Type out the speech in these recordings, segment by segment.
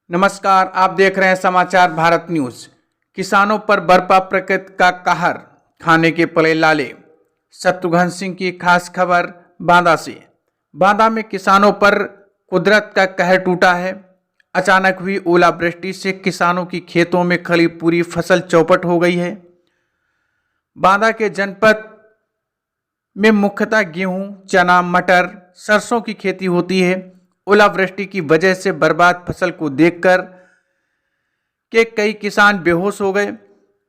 नमस्कार, आप देख रहे हैं समाचार भारत न्यूज। किसानों पर बरपा प्रकृति का कहर, खाने के पले लाले। शत्रुघ्न सिंह की खास खबर बांदा से। बांदा में किसानों पर कुदरत का कहर टूटा है। अचानक हुई ओलावृष्टि से किसानों की खेतों में खड़ी पूरी फसल चौपट हो गई है। बांदा के जनपद में मुख्यतः गेहूं, चना, मटर, सरसों की खेती होती है। ओलावृष्टि की वजह से बर्बाद फसल को देखकर के कई किसान बेहोश हो गए।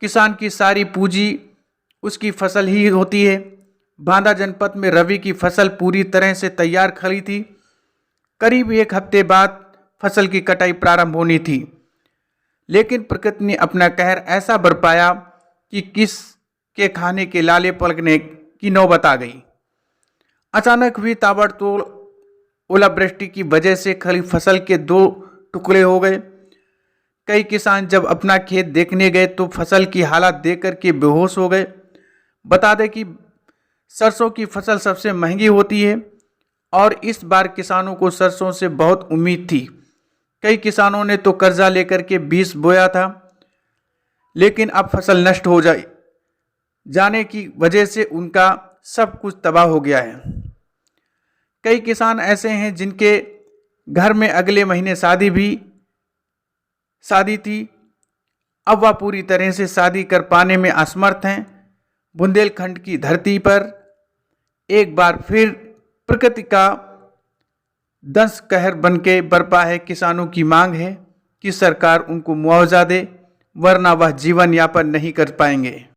किसान की सारी पूंजी उसकी फसल ही होती है। बांदा जनपद में रबी की फसल पूरी तरह से तैयार खड़ी थी। करीब एक हफ्ते बाद फसल की कटाई प्रारंभ होनी थी, लेकिन प्रकृति ने अपना कहर ऐसा बरपाया कि किस के खाने के लाले पलकने की नौबत आ गई। अचानक हुई ताबड़तोड़ ओलावृष्टि की वजह से खड़ी फसल के दो टुकड़े हो गए। कई किसान जब अपना खेत देखने गए तो फसल की हालत देखकर के बेहोश हो गए। बता दें कि सरसों की फसल सबसे महंगी होती है और इस बार किसानों को सरसों से बहुत उम्मीद थी। कई किसानों ने तो कर्जा लेकर के बीज बोया था, लेकिन अब फसल नष्ट हो जाने की वजह से उनका सब कुछ तबाह हो गया है। कई किसान ऐसे हैं जिनके घर में अगले महीने शादी थी, अब वह पूरी तरह से शादी कर पाने में असमर्थ हैं। बुंदेलखंड की धरती पर एक बार फिर प्रकृति का दंश कहर बनके बरपा है। किसानों की मांग है कि सरकार उनको मुआवजा दे, वरना वह जीवन यापन नहीं कर पाएंगे।